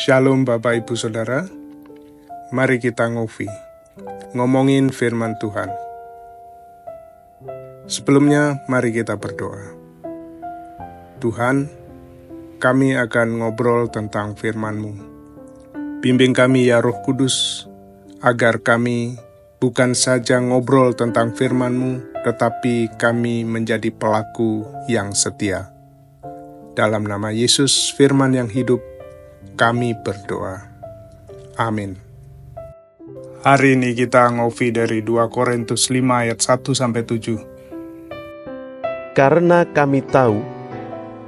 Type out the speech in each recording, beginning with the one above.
Shalom Bapak Ibu Saudara, mari kita ngomongin firman Tuhan. Sebelumnya mari kita berdoa. Tuhan, kami akan ngobrol tentang firman-Mu. Bimbing kami ya Roh Kudus, agar kami bukan saja ngobrol tentang firman-Mu, tetapi kami menjadi pelaku yang setia. Dalam nama Yesus, firman yang hidup, kami berdoa. Amin. Hari ini kita ngopi dari 2 Korintus 5 ayat 1-7. Karena kami tahu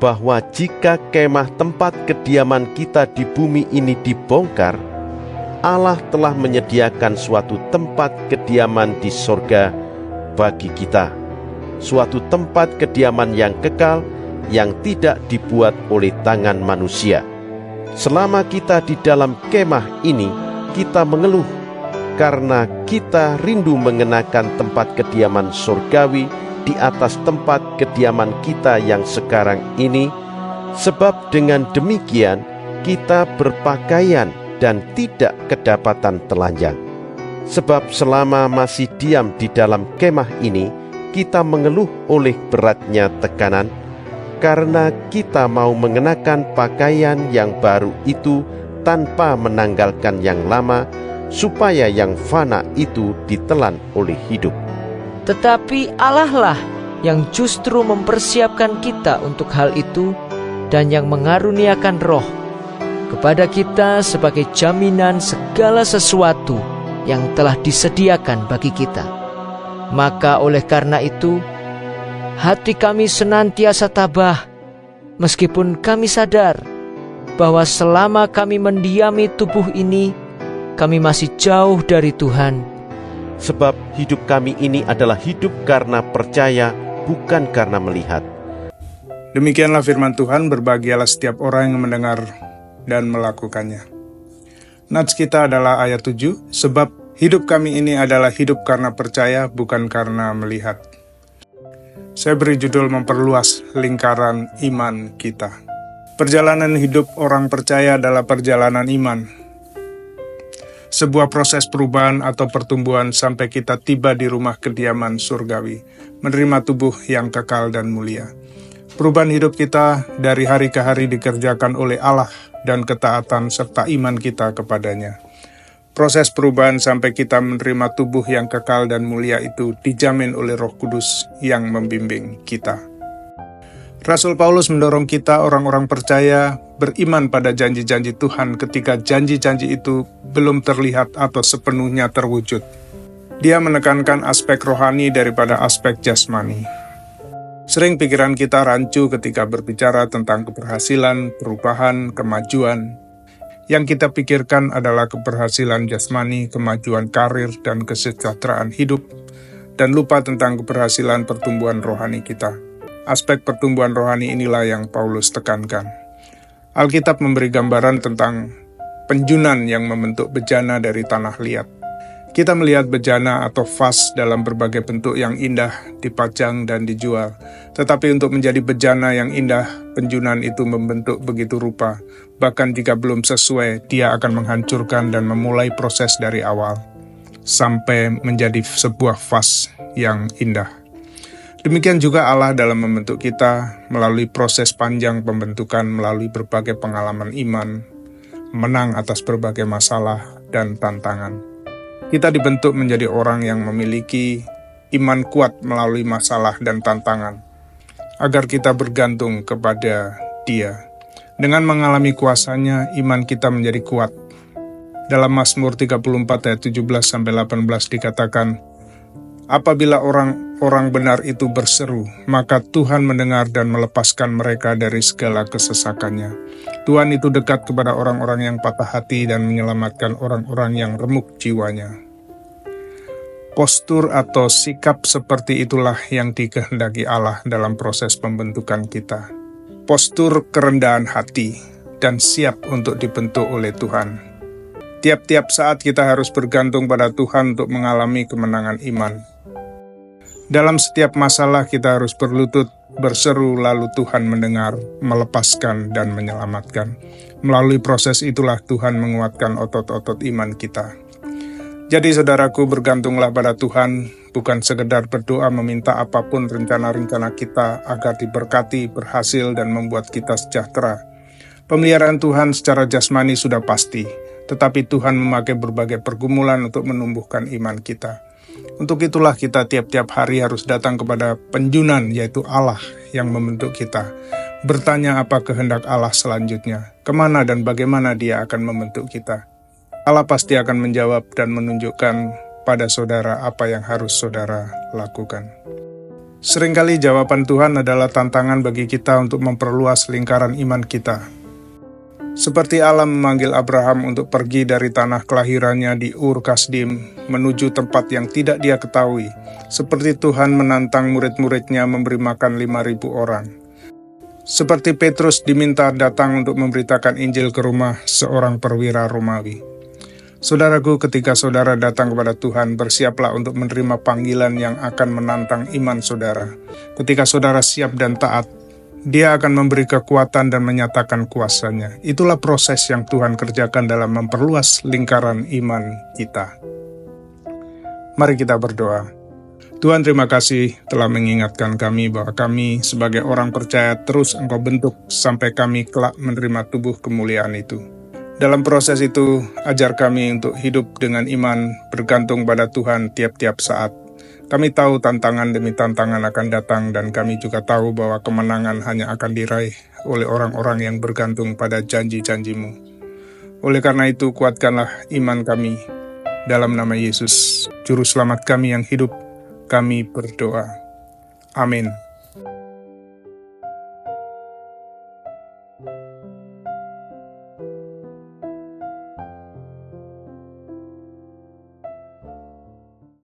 bahwa jika kemah tempat kediaman kita di bumi ini dibongkar, Allah telah menyediakan suatu tempat kediaman di sorga bagi kita, suatu tempat kediaman yang kekal, yang tidak dibuat oleh tangan manusia. Selama kita di dalam kemah ini, kita mengeluh karena kita rindu mengenakan tempat kediaman surgawi di atas tempat kediaman kita yang sekarang ini, sebab dengan demikian kita berpakaian dan tidak kedapatan telanjang. Sebab selama masih diam di dalam kemah ini, kita mengeluh oleh beratnya tekanan, karena kita mau mengenakan pakaian yang baru itu tanpa menanggalkan yang lama, supaya yang fana itu ditelan oleh hidup. Tetapi Allah lah yang justru mempersiapkan kita untuk hal itu, dan yang mengaruniakan Roh kepada kita sebagai jaminan segala sesuatu yang telah disediakan bagi kita. Maka oleh karena itu, hati kami senantiasa tabah, meskipun kami sadar bahwa selama kami mendiami tubuh ini, kami masih jauh dari Tuhan. Sebab hidup kami ini adalah hidup karena percaya, bukan karena melihat. Demikianlah firman Tuhan, berbahagialah setiap orang yang mendengar dan melakukannya. Nats kita adalah ayat 7, sebab hidup kami ini adalah hidup karena percaya, bukan karena melihat. Saya beri judul memperluas lingkaran iman kita. Perjalanan hidup orang percaya adalah perjalanan iman. Sebuah proses perubahan atau pertumbuhan sampai kita tiba di rumah kediaman surgawi, menerima tubuh yang kekal dan mulia. Perubahan hidup kita dari hari ke hari dikerjakan oleh Allah dan ketaatan serta iman kita kepadanya. Proses perubahan sampai kita menerima tubuh yang kekal dan mulia itu dijamin oleh Roh Kudus yang membimbing kita. Rasul Paulus mendorong kita orang-orang percaya beriman pada janji-janji Tuhan ketika janji-janji itu belum terlihat atau sepenuhnya terwujud. Dia menekankan aspek rohani daripada aspek jasmani. Sering pikiran kita rancu ketika berbicara tentang keberhasilan, perubahan, kemajuan. Yang kita pikirkan adalah keberhasilan jasmani, kemajuan karir, dan kesejahteraan hidup, dan lupa tentang keberhasilan pertumbuhan rohani kita. Aspek pertumbuhan rohani inilah yang Paulus tekankan. Alkitab memberi gambaran tentang penjunan yang membentuk bejana dari tanah liat. Kita melihat bejana atau vas dalam berbagai bentuk yang indah dipajang dan dijual. Tetapi untuk menjadi bejana yang indah, penjunan itu membentuk begitu rupa. Bahkan jika belum sesuai, dia akan menghancurkan dan memulai proses dari awal, sampai menjadi sebuah vas yang indah. Demikian juga Allah dalam membentuk kita, melalui proses panjang pembentukan, melalui berbagai pengalaman iman, menang atas berbagai masalah dan tantangan. Kita dibentuk menjadi orang yang memiliki iman kuat melalui masalah dan tantangan, agar kita bergantung kepada Dia. Dengan mengalami kuasanya, iman kita menjadi kuat. Dalam Mazmur 34 ayat 17-18 dikatakan, apabila orang-orang benar itu berseru, maka Tuhan mendengar dan melepaskan mereka dari segala kesesakannya. Tuhan itu dekat kepada orang-orang yang patah hati dan menyelamatkan orang-orang yang remuk jiwanya. Postur atau sikap seperti itulah yang dikehendaki Allah dalam proses pembentukan kita. Postur kerendahan hati dan siap untuk dibentuk oleh Tuhan. Tiap-tiap saat kita harus bergantung pada Tuhan untuk mengalami kemenangan iman. Dalam setiap masalah kita harus berlutut berseru lalu Tuhan mendengar, melepaskan dan menyelamatkan. Melalui proses itulah Tuhan menguatkan otot-otot iman kita. Jadi saudaraku, bergantunglah pada Tuhan, bukan sekedar berdoa meminta apapun rencana-rencana kita agar diberkati, berhasil, dan membuat kita sejahtera. Pemeliharaan Tuhan secara jasmani sudah pasti, tetapi Tuhan memakai berbagai pergumulan untuk menumbuhkan iman kita. Untuk itulah kita tiap-tiap hari harus datang kepada penjunan, yaitu Allah yang membentuk kita. Bertanya apa kehendak Allah selanjutnya, kemana dan bagaimana Dia akan membentuk kita. Allah pasti akan menjawab dan menunjukkan pada saudara apa yang harus saudara lakukan. Seringkali jawaban Tuhan adalah tantangan bagi kita untuk memperluas lingkaran iman kita. Seperti Allah memanggil Abraham untuk pergi dari tanah kelahirannya di Ur Kasdim menuju tempat yang tidak dia ketahui. Seperti Tuhan menantang murid-muridnya memberi makan 5.000 orang. Seperti Petrus diminta datang untuk memberitakan Injil ke rumah seorang perwira Romawi. Saudaraku, ketika saudara datang kepada Tuhan, bersiaplah untuk menerima panggilan yang akan menantang iman saudara. Ketika saudara siap dan taat, Dia akan memberi kekuatan dan menyatakan kuasa-Nya. Itulah proses yang Tuhan kerjakan dalam memperluas lingkaran iman kita. Mari kita berdoa. Tuhan, terima kasih telah mengingatkan kami bahwa kami sebagai orang percaya terus Engkau bentuk sampai kami kelak menerima tubuh kemuliaan itu. Dalam proses itu, ajar kami untuk hidup dengan iman, bergantung pada Tuhan tiap-tiap saat. Kami tahu tantangan demi tantangan akan datang, dan kami juga tahu bahwa kemenangan hanya akan diraih oleh orang-orang yang bergantung pada janji-janji-Mu. Oleh karena itu, kuatkanlah iman kami. Dalam nama Yesus, Juru Selamat kami yang hidup, kami berdoa. Amin.